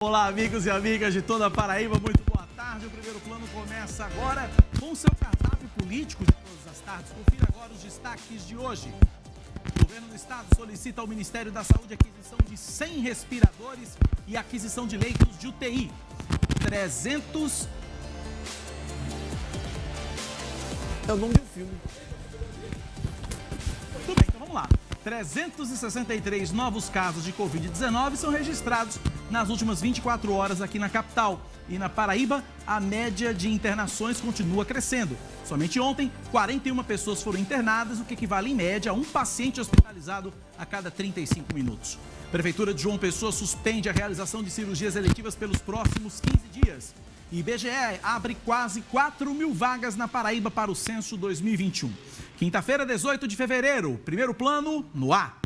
Olá, amigos e amigas de toda a Paraíba, muito boa tarde. O primeiro plano começa agora com seu cardápio político de todas as tardes. Confira agora os destaques de hoje. O governo do estado solicita ao Ministério da Saúde a aquisição de 100 respiradores e aquisição de leitos de UTI. 300... É o nome do filme. Tudo bem, então vamos lá. 363 novos casos de Covid-19 são registrados nas últimas 24 horas aqui na capital. E na Paraíba, a média de internações continua crescendo. Somente ontem, 41 pessoas foram internadas, o que equivale em média a um paciente hospitalizado a cada 35 minutos. A Prefeitura de João Pessoa suspende a realização de cirurgias eletivas pelos próximos 15 dias. E IBGE abre quase 4.000 vagas na Paraíba para o censo 2021. Quinta-feira, 18 de fevereiro, primeiro plano no ar.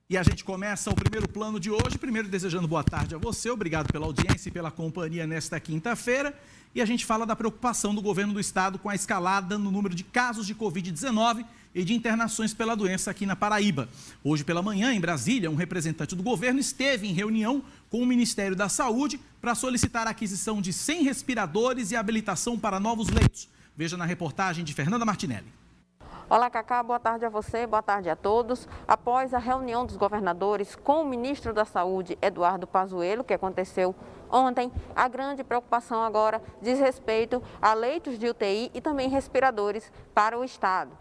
E a gente começa o primeiro plano de hoje, primeiro desejando boa tarde a você, obrigado pela audiência e pela companhia nesta quinta-feira. E a gente fala da preocupação do governo do estado com a escalada no número de casos de Covid-19 e de internações pela doença aqui na Paraíba. Hoje pela manhã, em Brasília, um representante do governo esteve em reunião com o Ministério da Saúde para solicitar a aquisição de 100 respiradores e habilitação para novos leitos. Veja na reportagem de Fernanda Martinelli. Olá, Cacá, boa tarde a você, boa tarde a todos. Após a reunião dos governadores com o ministro da Saúde, Eduardo Pazuello, que aconteceu ontem, a grande preocupação agora diz respeito a leitos de UTI e também respiradores para o estado.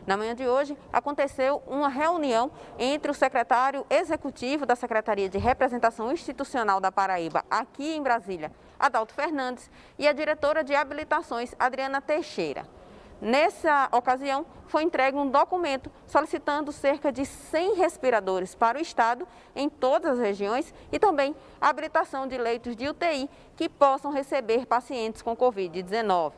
Na manhã de hoje, aconteceu uma reunião entre o secretário executivo da Secretaria de Representação Institucional da Paraíba, aqui em Brasília, Adalto Fernandes, e a diretora de habilitações, Adriana Teixeira. Nessa ocasião, foi entregue um documento solicitando cerca de 100 respiradores para o estado, em todas as regiões, e também a habilitação de leitos de UTI que possam receber pacientes com Covid-19.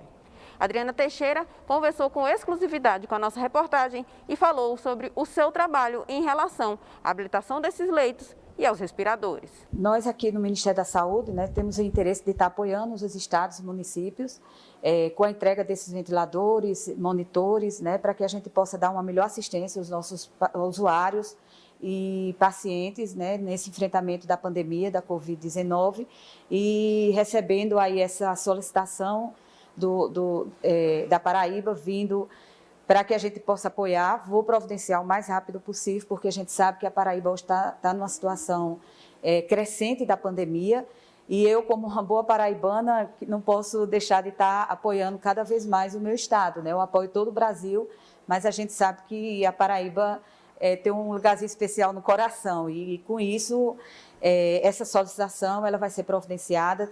Adriana Teixeira conversou com exclusividade com a nossa reportagem e falou sobre o seu trabalho em relação à habilitação desses leitos e aos respiradores. Nós aqui no Ministério da Saúde, temos o interesse de estar apoiando os estados e municípios com a entrega desses ventiladores, monitores, para que a gente possa dar uma melhor assistência aos nossos usuários e pacientes, nesse enfrentamento da pandemia da Covid-19, e recebendo aí essa solicitação da Paraíba vindo para que a gente possa apoiar. Vou providenciar o mais rápido possível, porque a gente sabe que a Paraíba está numa situação crescente da pandemia, e eu, como uma boa paraibana, não posso deixar de estar apoiando cada vez mais o meu estado, Eu apoio todo o Brasil, mas a gente sabe que a Paraíba tem um lugarzinho especial no coração, e com isso, essa solicitação ela vai ser providenciada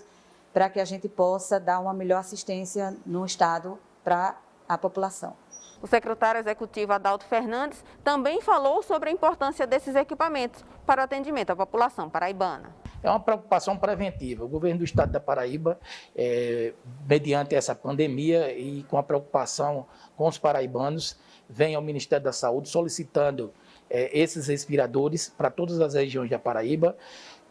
para que a gente possa dar uma melhor assistência no estado para a população. O secretário executivo Adalto Fernandes também falou sobre a importância desses equipamentos para o atendimento à população paraibana. É uma preocupação preventiva. O governo do estado da Paraíba, mediante essa pandemia e com a preocupação com os paraibanos, vem ao Ministério da Saúde solicitando esses respiradores para todas as regiões da Paraíba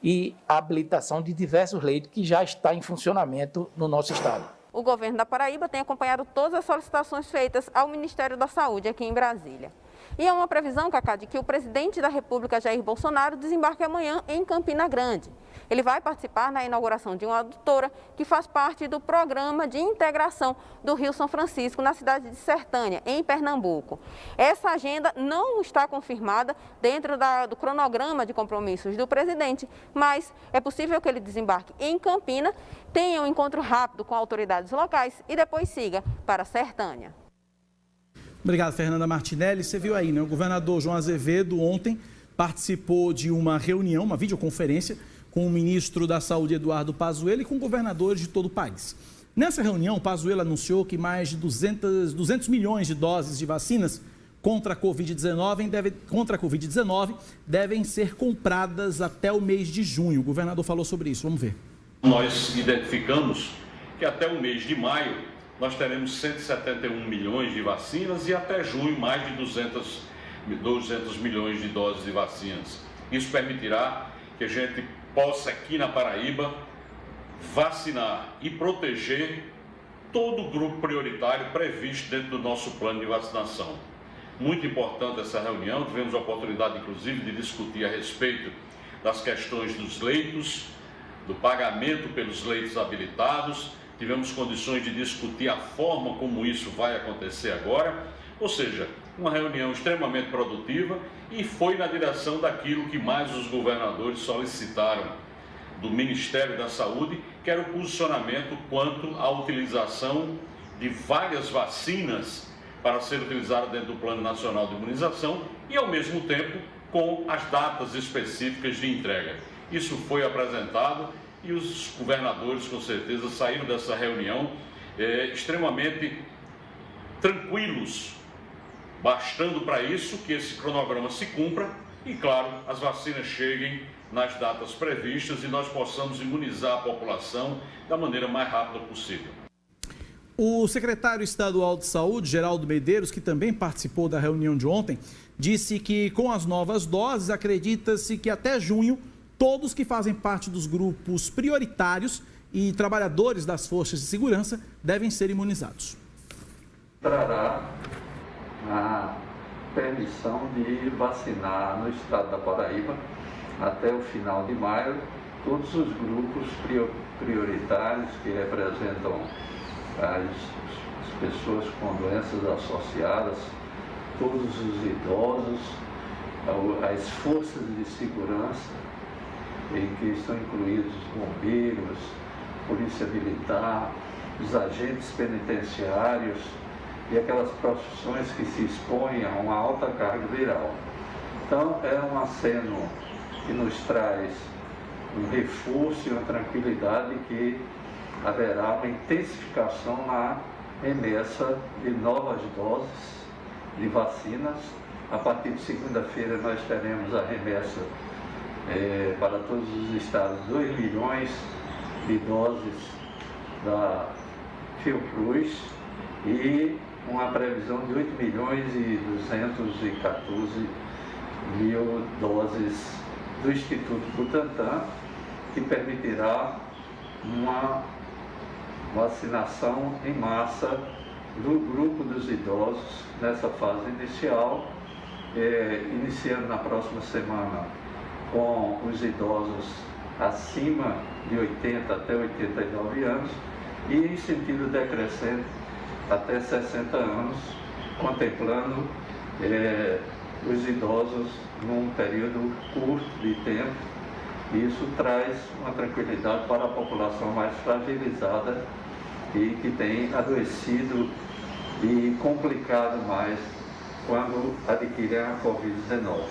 e a habilitação de diversos leitos que já está em funcionamento no nosso estado. O governo da Paraíba tem acompanhado todas as solicitações feitas ao Ministério da Saúde aqui em Brasília. E é uma previsão, Cacá, de que o presidente da República, Jair Bolsonaro, desembarque amanhã em Campina Grande. Ele vai participar na inauguração de uma adutora que faz parte do programa de integração do Rio São Francisco, na cidade de Sertânia, em Pernambuco. Essa agenda não está confirmada dentro do cronograma de compromissos do presidente, mas é possível que ele desembarque em Campina, tenha um encontro rápido com autoridades locais e depois siga para Sertânia. Obrigado, Fernanda Martinelli. Você viu aí, O governador João Azevedo ontem participou de uma reunião, uma videoconferência, com o ministro da Saúde, Eduardo Pazuello, e com governadores de todo o país. Nessa reunião, Pazuello anunciou que mais de 200 milhões de doses de vacinas contra a Covid-19 devem ser compradas até o mês de junho. O governador falou sobre isso. Vamos ver. Nós identificamos que até o mês de maio nós teremos 171 milhões de vacinas e até junho mais de 200 milhões de doses de vacinas. Isso permitirá que a gente possa aqui na Paraíba vacinar e proteger todo o grupo prioritário previsto dentro do nosso plano de vacinação. Muito importante essa reunião, tivemos a oportunidade, inclusive, de discutir a respeito das questões dos leitos, do pagamento pelos leitos habilitados, tivemos condições de discutir a forma como isso vai acontecer agora, ou seja, uma reunião extremamente produtiva e foi na direção daquilo que mais os governadores solicitaram do Ministério da Saúde, que era o posicionamento quanto à utilização de várias vacinas para ser utilizada dentro do Plano Nacional de Imunização e, ao mesmo tempo, com as datas específicas de entrega. Isso foi apresentado e os governadores, com certeza, saíram dessa reunião extremamente tranquilos, bastando para isso que esse cronograma se cumpra e, claro, as vacinas cheguem nas datas previstas e nós possamos imunizar a população da maneira mais rápida possível. O secretário estadual de Saúde, Geraldo Medeiros, que também participou da reunião de ontem, disse que com as novas doses, acredita-se que até junho, todos que fazem parte dos grupos prioritários e trabalhadores das forças de segurança devem ser imunizados. Trará a permissão de vacinar no estado da Paraíba até o final de maio todos os grupos prioritários que representam as pessoas com doenças associadas, todos os idosos, as forças de segurança, em que estão incluídos bombeiros, polícia militar, os agentes penitenciários e aquelas profissões que se expõem a uma alta carga viral. Então, é um aceno que nos traz um reforço e uma tranquilidade que haverá uma intensificação na remessa de novas doses de vacinas. A partir de segunda-feira nós teremos a remessa para todos os estados 2 milhões de doses da Fiocruz e uma previsão de 8 milhões e 214 mil doses do Instituto Butantan, que permitirá uma vacinação em massa do grupo dos idosos nessa fase inicial, iniciando na próxima semana com os idosos acima de 80 até 89 anos e em sentido decrescente até 60 anos, contemplando os idosos num período curto de tempo. Isso traz uma tranquilidade para a população mais fragilizada e que tem adoecido e complicado mais quando adquirem a Covid-19.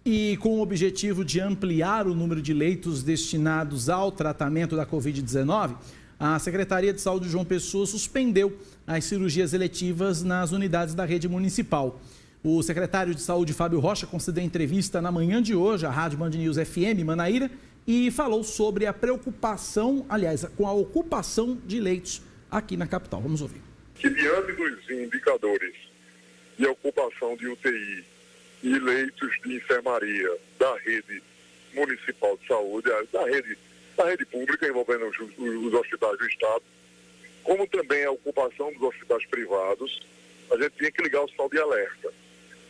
E com o objetivo de ampliar o número de leitos destinados ao tratamento da Covid-19, a Secretaria de Saúde de João Pessoa suspendeu as cirurgias eletivas nas unidades da rede municipal. O secretário de Saúde, Fábio Rocha, concedeu entrevista na manhã de hoje à Rádio Band News FM Manaíra e falou sobre a preocupação, aliás, com a ocupação de leitos aqui na capital. Vamos ouvir. Que diante dos indicadores de ocupação de UTI e leitos de enfermaria da rede municipal de saúde, da rede pública envolvendo os hospitais do Estado, como também a ocupação dos hospitais privados, a gente tinha que ligar o sinal de alerta.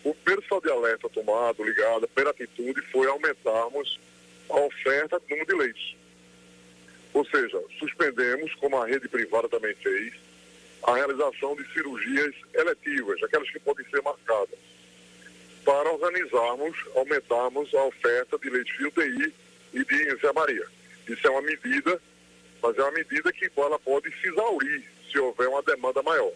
O primeiro sinal de alerta tomado, ligado, a primeira atitude foi aumentarmos a oferta do número de leitos. Ou seja, suspendemos, como a rede privada também fez, a realização de cirurgias eletivas, aquelas que podem ser marcadas, para aumentarmos a oferta de leitos de UTI e de enfermaria. Isso é uma medida, mas é uma medida que ela pode se exaurir se houver uma demanda maior.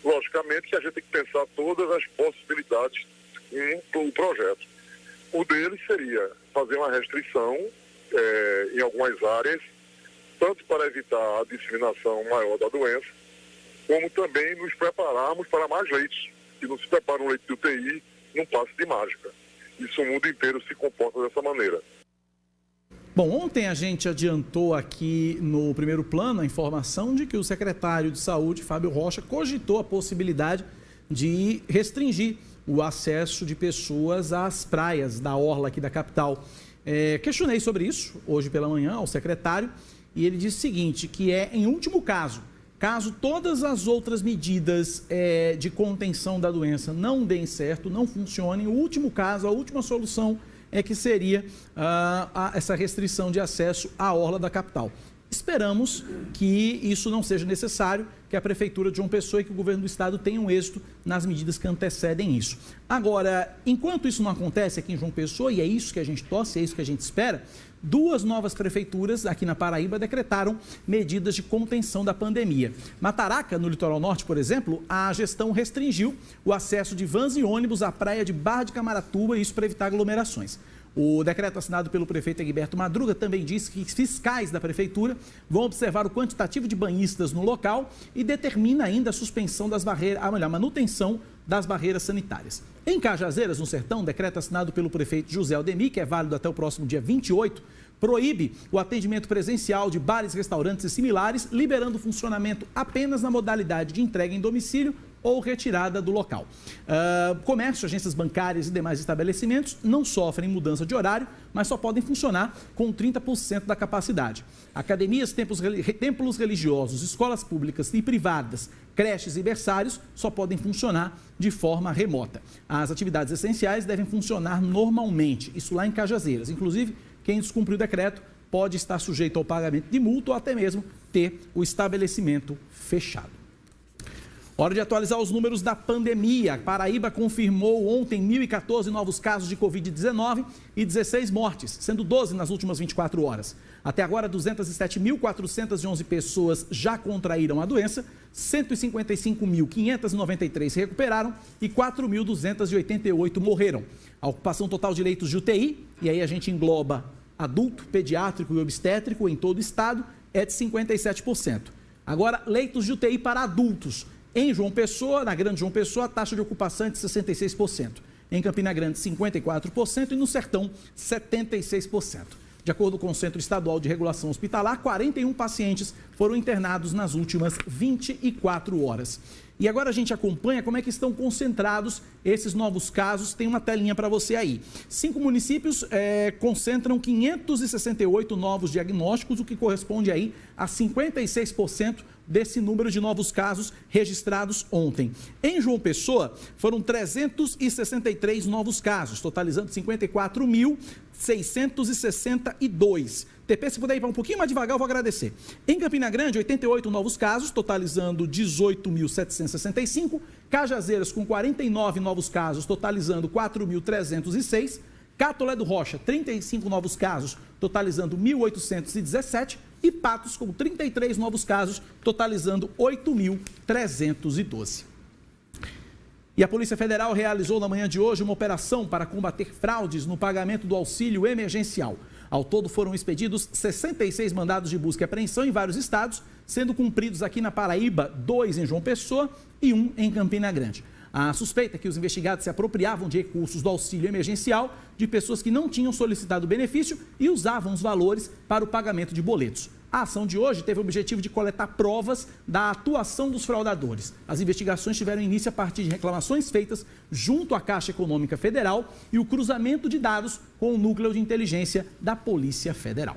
Logicamente que a gente tem que pensar todas as possibilidades em um projeto. O deles seria fazer uma restrição em algumas áreas, tanto para evitar a disseminação maior da doença, como também nos prepararmos para mais leitos. Se não se prepara um leito de UTI, não passe de mágica. Isso o mundo inteiro se comporta dessa maneira. Bom, ontem a gente adiantou aqui no primeiro plano a informação de que o secretário de Saúde, Fábio Rocha, cogitou a possibilidade de restringir o acesso de pessoas às praias da orla aqui da capital. Questionei sobre isso hoje pela manhã ao secretário e ele diz o seguinte, que em último caso todas as outras medidas de contenção da doença não deem certo, não funcionem, o último caso, a última solução que seria essa restrição de acesso à orla da capital. Esperamos que isso não seja necessário, que a Prefeitura de João Pessoa e que o Governo do Estado tenham êxito nas medidas que antecedem isso. Agora, enquanto isso não acontece aqui em João Pessoa, e é isso que a gente torce, é isso que a gente espera, 2 novas prefeituras aqui na Paraíba decretaram medidas de contenção da pandemia. Mataraca, no litoral norte, por exemplo, a gestão restringiu o acesso de vans e ônibus à praia de Barra de Camaratuba, isso para evitar aglomerações. O decreto assinado pelo prefeito Egberto Madruga também diz que fiscais da prefeitura vão observar o quantitativo de banhistas no local e determina ainda a suspensão das barreiras, a manutenção das barreiras sanitárias. Em Cajazeiras, no Sertão, decreto assinado pelo prefeito José Aldemir, que é válido até o próximo dia 28, proíbe o atendimento presencial de bares, restaurantes e similares, liberando o funcionamento apenas na modalidade de entrega em domicílio ou retirada do local. Comércio, agências bancárias e demais estabelecimentos não sofrem mudança de horário, mas só podem funcionar com 30% da capacidade. Academias, templos religiosos, escolas públicas e privadas, creches e berçários só podem funcionar de forma remota. As atividades essenciais devem funcionar normalmente, isso lá em Cajazeiras. Inclusive, quem descumprir o decreto pode estar sujeito ao pagamento de multa ou até mesmo ter o estabelecimento fechado. Hora de atualizar os números da pandemia. A Paraíba confirmou ontem 1.014 novos casos de Covid-19 e 16 mortes, sendo 12 nas últimas 24 horas. Até agora, 207.411 pessoas já contraíram a doença, 155.593 se recuperaram e 4.288 morreram. A ocupação total de leitos de UTI, e aí a gente engloba adulto, pediátrico e obstétrico em todo o estado, é de 57%. Agora, leitos de UTI para adultos. Em João Pessoa, na Grande João Pessoa, a taxa de ocupação é de 66%. Em Campina Grande, 54% e no Sertão, 76%. De acordo com o Centro Estadual de Regulação Hospitalar, 41 pacientes foram internados nas últimas 24 horas. E agora a gente acompanha como é que estão concentrados esses novos casos. Tem uma telinha para você aí. 5 municípios concentram 568 novos diagnósticos, o que corresponde aí a 56% desse número de novos casos registrados ontem. Em João Pessoa, foram 363 novos casos, totalizando 54.662. TP, se puder ir para um pouquinho mais devagar, eu vou agradecer. Em Campina Grande, 88 novos casos, totalizando 18.765. Cajazeiras, com 49 novos casos, totalizando 4.306. Catolé do Rocha, 35 novos casos, totalizando 1.817. E Patos, com 33 novos casos, totalizando 8.312. E a Polícia Federal realizou na manhã de hoje uma operação para combater fraudes no pagamento do auxílio emergencial. Ao todo foram expedidos 66 mandados de busca e apreensão em vários estados, sendo cumpridos aqui na Paraíba, 2 em João Pessoa e 1 em Campina Grande. A suspeita é que os investigados se apropriavam de recursos do auxílio emergencial de pessoas que não tinham solicitado o benefício e usavam os valores para o pagamento de boletos. A ação de hoje teve o objetivo de coletar provas da atuação dos fraudadores. As investigações tiveram início a partir de reclamações feitas junto à Caixa Econômica Federal e o cruzamento de dados com o Núcleo de Inteligência da Polícia Federal.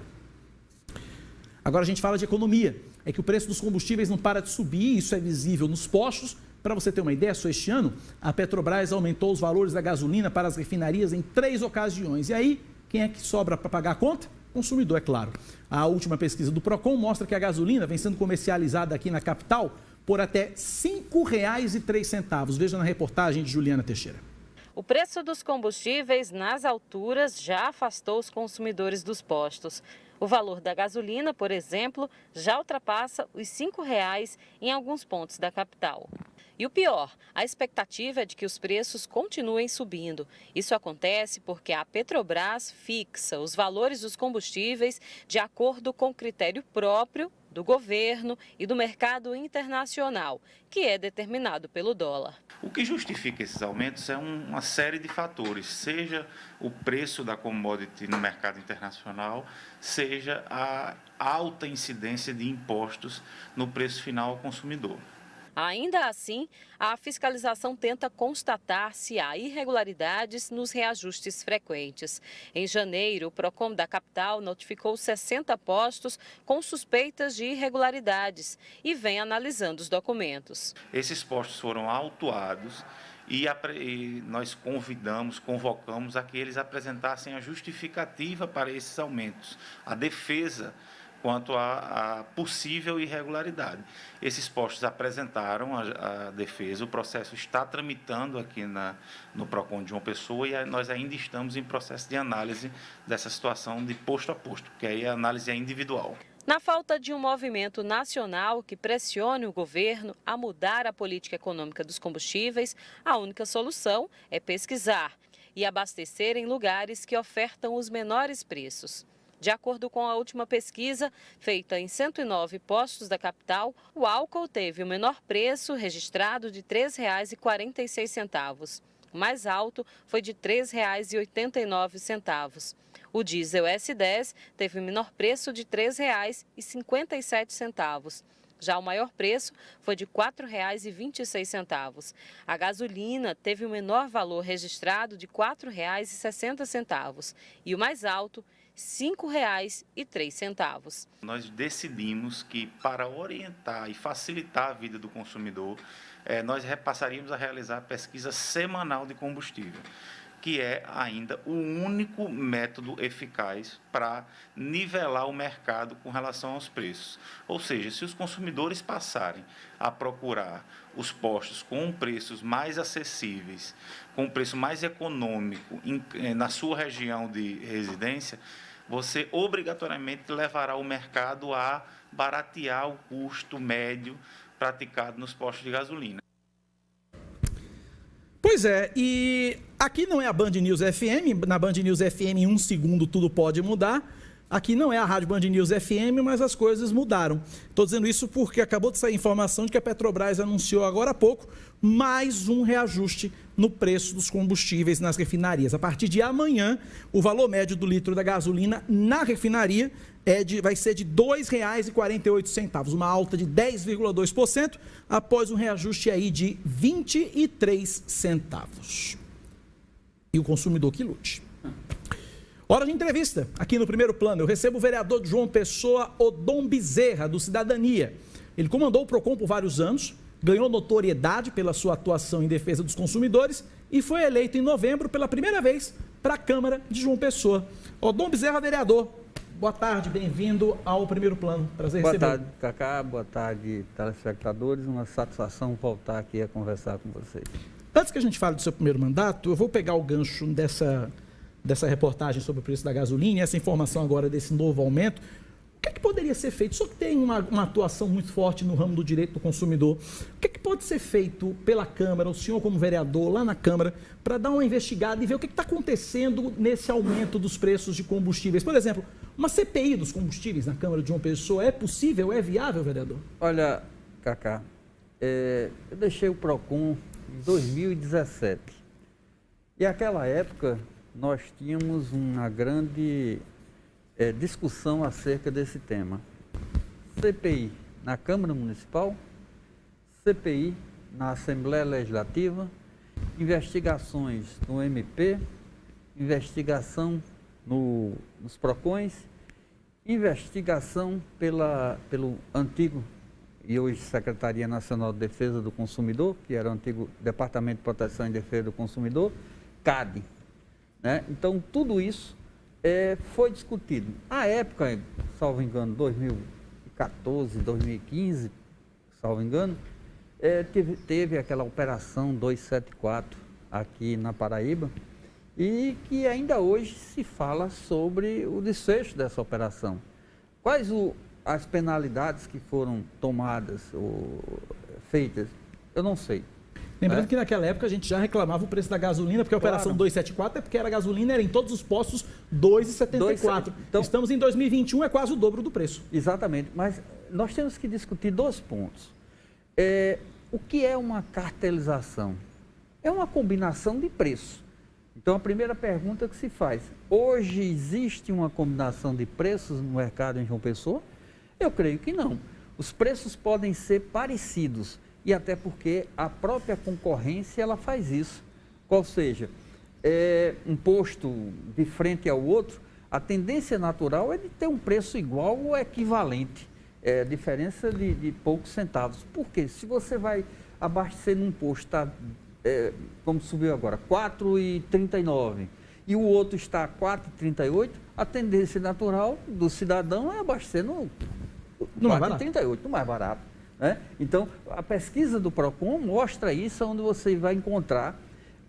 Agora a gente fala de economia. É que o preço dos combustíveis não para de subir, isso é visível nos postos. Para você ter uma ideia, só este ano, a Petrobras aumentou os valores da gasolina para as refinarias em 3 ocasiões. E aí, quem é que sobra para pagar a conta? Consumidor, é claro. A última pesquisa do Procon mostra que a gasolina vem sendo comercializada aqui na capital por até R$ 5,03. Veja na reportagem de Juliana Teixeira. O preço dos combustíveis nas alturas já afastou os consumidores dos postos. O valor da gasolina, por exemplo, já ultrapassa os R$ 5,00 em alguns pontos da capital. E o pior, a expectativa é de que os preços continuem subindo. Isso acontece porque a Petrobras fixa os valores dos combustíveis de acordo com o critério próprio do governo e do mercado internacional, que é determinado pelo dólar. O que justifica esses aumentos é uma série de fatores, seja o preço da commodity no mercado internacional, seja a alta incidência de impostos no preço final ao consumidor. Ainda assim, a fiscalização tenta constatar se há irregularidades nos reajustes frequentes. Em janeiro, o PROCON da capital notificou 60 postos com suspeitas de irregularidades e vem analisando os documentos. Esses postos foram autuados e nós convocamos a que eles apresentassem a justificativa para esses aumentos, a defesa quanto à possível irregularidade. Esses postos apresentaram a defesa, o processo está tramitando aqui no PROCON de João Pessoa e nós ainda estamos em processo de análise dessa situação de posto a posto, porque aí a análise é individual. Na falta de um movimento nacional que pressione o governo a mudar a política econômica dos combustíveis, a única solução é pesquisar e abastecer em lugares que ofertam os menores preços. De acordo com a última pesquisa, feita em 109 postos da capital, o álcool teve o menor preço registrado de R$ 3,46. O mais alto foi de R$ 3,89. O diesel S10 teve o menor preço de R$ 3,57. Já o maior preço foi de R$ 4,26. A gasolina teve o menor valor registrado de R$ 4,60 e o mais alto, R$ 5,03. Nós decidimos que, para orientar e facilitar a vida do consumidor, nós passaríamos a realizar a pesquisa semanal de combustível, que é ainda o único método eficaz para nivelar o mercado com relação aos preços. Ou seja, se os consumidores passarem a procurar os postos com preços mais acessíveis, com preço mais econômico na sua região de residência, você obrigatoriamente levará o mercado a baratear o custo médio praticado nos postos de gasolina. Pois é, e aqui não é a Band News FM, na Band News FM em um segundo tudo pode mudar. Aqui não é a Rádio Band News FM, mas as coisas mudaram. Estou dizendo isso porque acabou de sair informação de que a Petrobras anunciou agora há pouco mais um reajuste no preço dos combustíveis nas refinarias. A partir de amanhã, o valor médio do litro da gasolina na refinaria vai ser de R$ 2,48, uma alta de 10,2%, após um reajuste aí de 23 centavos. E o consumidor que lute. Hora de entrevista, aqui no Primeiro Plano. Eu recebo o vereador de João Pessoa, Odom Bezerra, do Cidadania. Ele comandou o PROCON por vários anos, ganhou notoriedade pela sua atuação em defesa dos consumidores e foi eleito em novembro pela primeira vez para a Câmara de João Pessoa. Odom Bezerra, vereador, boa tarde, bem-vindo ao Primeiro Plano. Prazer receber. Boa tarde, Cacá, boa tarde, telespectadores. Uma satisfação voltar aqui a conversar com vocês. Antes que a gente fale do seu primeiro mandato, eu vou pegar o gancho dessa reportagem sobre o preço da gasolina, essa informação agora desse novo aumento. O que é que poderia ser feito? Só que tem uma atuação muito forte no ramo do direito do consumidor. O que é que pode ser feito pela Câmara, o senhor como vereador lá na Câmara, para dar uma investigada e ver o que está acontecendo nesse aumento dos preços de combustíveis? Por exemplo, uma CPI dos combustíveis na Câmara de João Pessoa é possível, é viável, vereador? Olha, Cacá, eu deixei o PROCON em 2017. E naquela época nós tínhamos uma grande discussão acerca desse tema. CPI na Câmara Municipal, CPI na Assembleia Legislativa, investigações no MP, investigação nos PROCONs, investigação pelo antigo e hoje Secretaria Nacional de Defesa do Consumidor, que era o antigo Departamento de Proteção e Defesa do Consumidor, CADE. Né? Então, tudo isso foi discutido. À época, salvo engano, 2014, 2015, salvo engano, teve aquela Operação 274 aqui na Paraíba e que ainda hoje se fala sobre o desfecho dessa operação. Quais as penalidades que foram tomadas ou feitas? Eu não sei. Lembrando que naquela época a gente já reclamava o preço da gasolina, porque a Operação 274 é porque a gasolina era em todos os postos 2,74. Então, estamos em 2021, é quase o dobro do preço. Exatamente, mas nós temos que discutir dois pontos. O que é uma cartelização? É uma combinação de preço. Então, a primeira pergunta que se faz, hoje existe uma combinação de preços no mercado em João Pessoa? Eu creio que não. Os preços podem ser parecidos e até porque a própria concorrência ela faz isso. Ou seja, um posto de frente ao outro, a tendência natural é de ter um preço igual ou equivalente, diferença de poucos centavos. Por quê? Se você vai abastecer num posto, como subiu agora, R$ 4,39 e o outro está R$ 4,38, a tendência natural do cidadão é abastecer no R$ 4,38, no mais barato. Né? Então, a pesquisa do PROCON mostra isso, onde você vai encontrar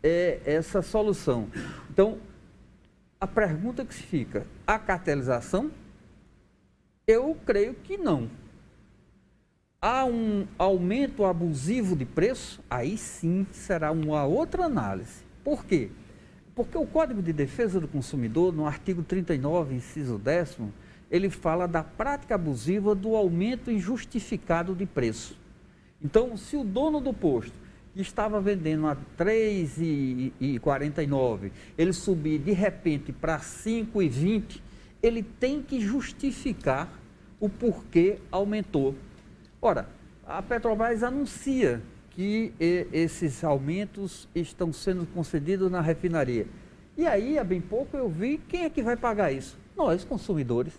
essa solução. Então, a pergunta que se fica, a cartelização? Eu creio que não. Há um aumento abusivo de preço? Aí sim será uma outra análise. Por quê? Porque o Código de Defesa do Consumidor, no artigo 39, inciso 10º, ele fala da prática abusiva do aumento injustificado de preço. Então, se o dono do posto que estava vendendo a R$ 3,49, ele subir de repente para R$ 5,20, ele tem que justificar o porquê aumentou. Ora, a Petrobras anuncia que esses aumentos estão sendo concedidos na refinaria. E aí, há bem pouco, eu vi quem é que vai pagar isso? Nós, consumidores.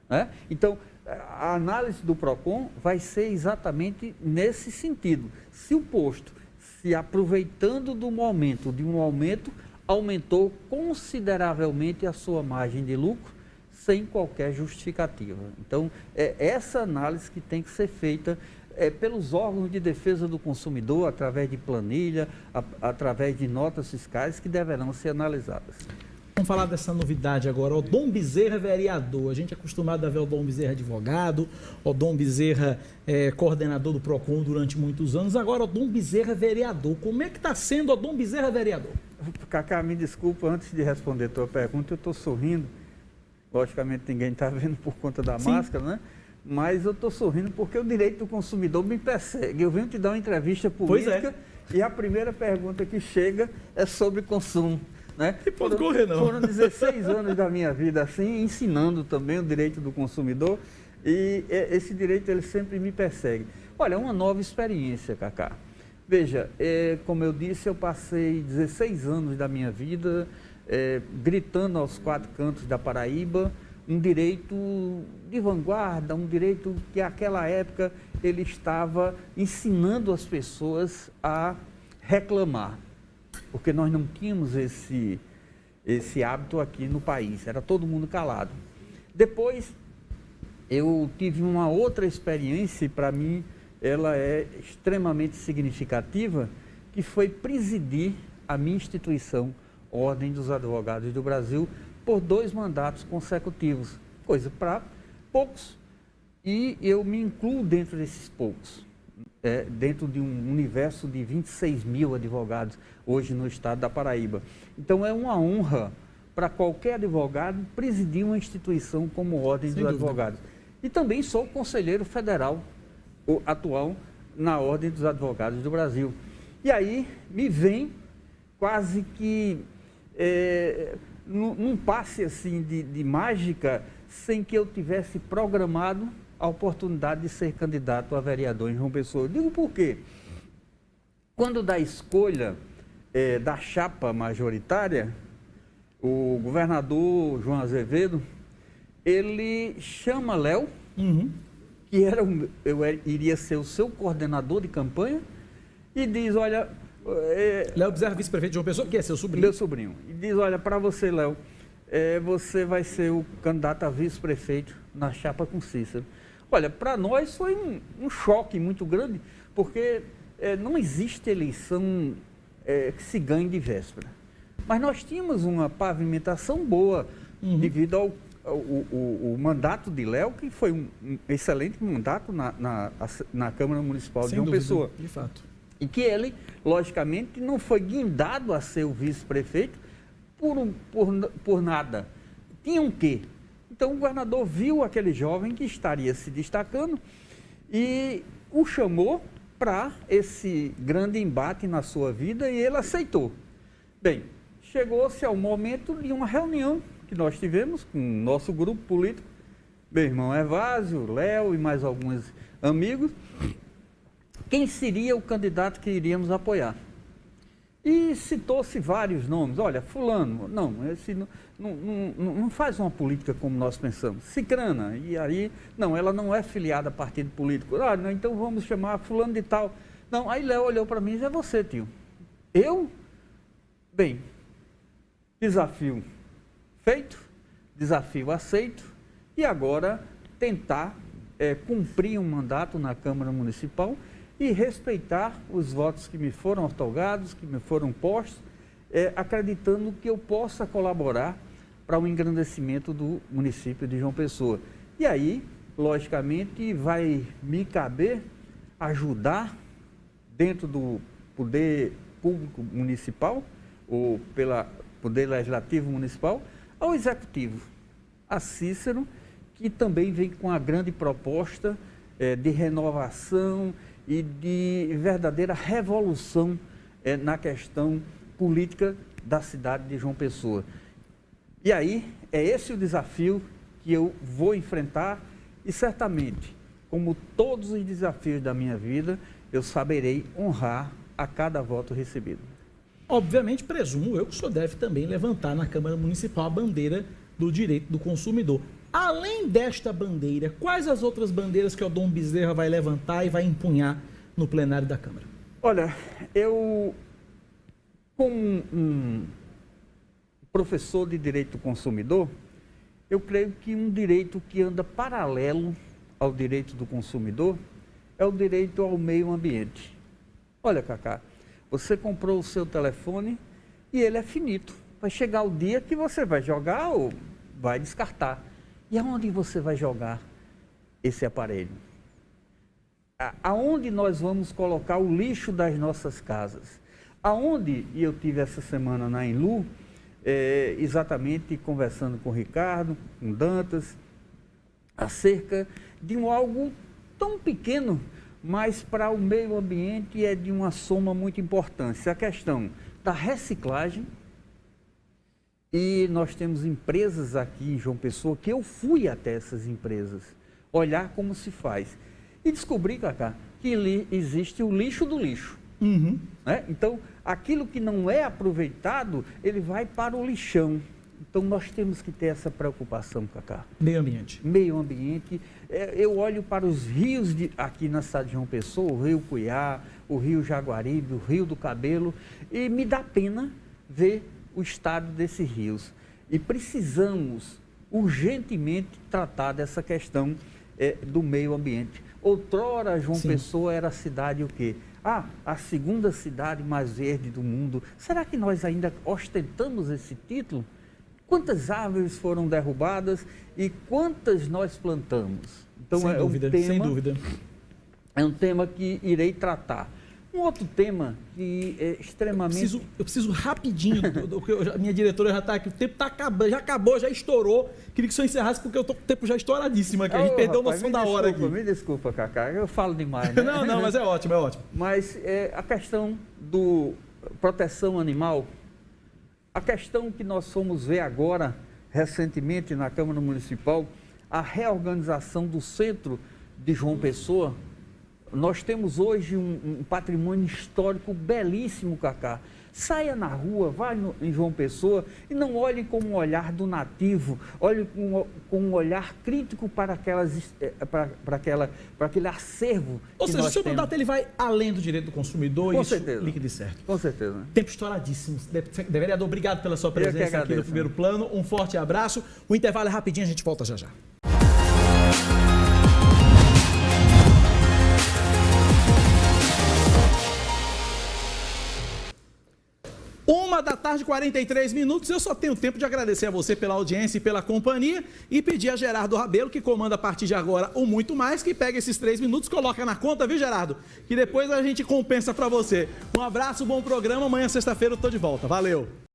Né? Então, a análise do PROCON vai ser exatamente nesse sentido. Se o posto, se aproveitando do momento de um aumento, aumentou consideravelmente a sua margem de lucro, sem qualquer justificativa. Então, é essa análise que tem que ser feita pelos órgãos de defesa do consumidor, através de planilha, através de notas fiscais que deverão ser analisadas. Vamos falar dessa novidade agora. Odom Bezerra, vereador. A gente é acostumado a ver o Odom Bezerra advogado, Odom Bezerra coordenador do PROCON durante muitos anos. Agora, Odom Bezerra, vereador. Como é que está sendo Odom Bezerra, vereador? Cacá, me desculpa, antes de responder a tua pergunta, eu estou sorrindo. Logicamente, ninguém está vendo por conta da máscara, né? Mas eu estou sorrindo porque o direito do consumidor me persegue. Eu venho te dar uma entrevista política e a primeira pergunta que chega é sobre consumo. Né? E pode correr, não. Foram 16 anos da minha vida assim, ensinando também o direito do consumidor, e esse direito ele sempre me persegue. Olha, é uma nova experiência, Cacá. Veja, como eu disse, eu passei 16 anos da minha vida gritando aos quatro cantos da Paraíba um direito de vanguarda, um direito que naquela época ele estava ensinando as pessoas a reclamar. Porque nós não tínhamos esse hábito aqui no país, era todo mundo calado. Depois, eu tive uma outra experiência, e para mim ela é extremamente significativa, que foi presidir a minha instituição, Ordem dos Advogados do Brasil, por 2 mandatos consecutivos, coisa para poucos, e eu me incluo dentro desses poucos. Dentro de um universo de 26 mil advogados hoje no estado da Paraíba. Então é uma honra para qualquer advogado presidir uma instituição como Ordem dos Advogados. E também sou conselheiro federal atual na Ordem dos Advogados do Brasil. E aí me vem quase que num passe assim de mágica, sem que eu tivesse programado a oportunidade de ser candidato a vereador em João Pessoa. Eu digo por quê? Quando da escolha da chapa majoritária, o governador João Azevedo, ele chama Léo, que iria ser o seu coordenador de campanha, e diz, olha... Léo Bezerra, vice-prefeito de João Pessoa, que é seu sobrinho. Meu sobrinho. E diz, olha, para você, Léo, você vai ser o candidato a vice-prefeito na chapa com Cícero. Olha, para nós foi um choque muito grande, porque não existe eleição que se ganhe de véspera. Mas nós tínhamos uma pavimentação boa, devido ao mandato de Léo, que foi um excelente mandato na Câmara Municipal de João Pessoa. De fato. E que ele, logicamente, não foi guindado a ser o vice-prefeito por nada. Tinha um quê? Então, o governador viu aquele jovem que estaria se destacando e o chamou para esse grande embate na sua vida, e ele aceitou. Bem, chegou-se ao momento de uma reunião que nós tivemos com o nosso grupo político, meu irmão Evásio, Léo e mais alguns amigos, quem seria o candidato que iríamos apoiar. E citou-se vários nomes. Olha, fulano, não, esse não faz uma política como nós pensamos. Cicrana, e aí, não, ela não é filiada a partido político. Ah, não, então vamos chamar fulano de tal. Não, aí Léo olhou para mim e disse, é você, tio. Eu? Bem, desafio feito, desafio aceito, e agora tentar cumprir um mandato na Câmara Municipal e respeitar os votos que me foram outorgados, que me foram postos, acreditando que eu possa colaborar para o engrandecimento do município de João Pessoa. E aí, logicamente, vai me caber ajudar dentro do poder público municipal, ou pelo poder legislativo municipal, ao executivo, a Cícero, que também vem com a grande proposta de renovação e de verdadeira revolução na questão política da cidade de João Pessoa. E aí, é esse o desafio que eu vou enfrentar e certamente, como todos os desafios da minha vida, eu saberei honrar a cada voto recebido. Obviamente, presumo eu que o senhor deve também levantar na Câmara Municipal a bandeira do direito do consumidor. Além desta bandeira, quais as outras bandeiras que o Dom Bezerra vai levantar e vai empunhar no plenário da Câmara? Olha, eu, como um professor de direito do consumidor, eu creio que um direito que anda paralelo ao direito do consumidor é o direito ao meio ambiente. Olha, Cacá, você comprou o seu telefone e ele é finito. Vai chegar o dia que você vai jogar ou vai descartar. E aonde você vai jogar esse aparelho? Aonde nós vamos colocar o lixo das nossas casas? Aonde, e eu tive essa semana na Enlu, exatamente conversando com o Ricardo, com Dantas, acerca de algo tão pequeno, mas para o meio ambiente é de uma soma muito importante. A questão da reciclagem, e nós temos empresas aqui em João Pessoa que eu fui até essas empresas, olhar como se faz. E descobri, Cacá, que existe o lixo do lixo. Uhum. Né? Então, aquilo que não é aproveitado, ele vai para o lixão. Então, nós temos que ter essa preocupação, Cacá. Meio ambiente. Meio ambiente. Eu olho para os rios aqui na cidade de João Pessoa, o Rio Cuiá, o Rio Jaguaribe, o Rio do Cabelo, e me dá pena ver o estado desses rios. E precisamos urgentemente tratar dessa questão do meio ambiente. Outrora, João Pessoa era a cidade o quê? A segunda cidade mais verde do mundo. Será que nós ainda ostentamos esse título? Quantas árvores foram derrubadas e quantas nós plantamos? Então, sem dúvida, sem dúvida. É um tema que irei tratar. Um outro tema que é extremamente... Eu preciso rapidinho, a minha diretora já está aqui, o tempo está acabando, já acabou, já estourou. Queria que o senhor encerrasse porque eu estou com o tempo já estouradíssimo aqui. A gente perdeu a noção da hora aqui. Me desculpa, Cacá, eu falo demais, né? Não, mas é ótimo, é ótimo. Mas a questão do proteção animal, a questão que nós fomos ver agora, recentemente, na Câmara Municipal, a reorganização do centro de João Pessoa. Nós temos hoje um patrimônio histórico belíssimo, Cacá. Saia na rua, vá em João Pessoa e não olhe com um olhar do nativo, olhe com um olhar crítico para aquele acervo. Ou seja, o seu mandato ele vai além do direito do consumidor e isso líquido e certo. Com certeza. Tempo estouradíssimo. Vereador, obrigado pela sua presença aqui no Primeiro Plano. Um forte abraço. O intervalo é rapidinho, a gente volta já já. 1h43. Eu só tenho tempo de agradecer a você pela audiência e pela companhia e pedir a Gerardo Rabelo, que comanda a partir de agora o Muito Mais, que pega esses 3 minutos, coloca na conta, viu, Gerardo? Que depois a gente compensa para você. Um abraço, bom programa. Amanhã, sexta-feira, eu tô de volta. Valeu!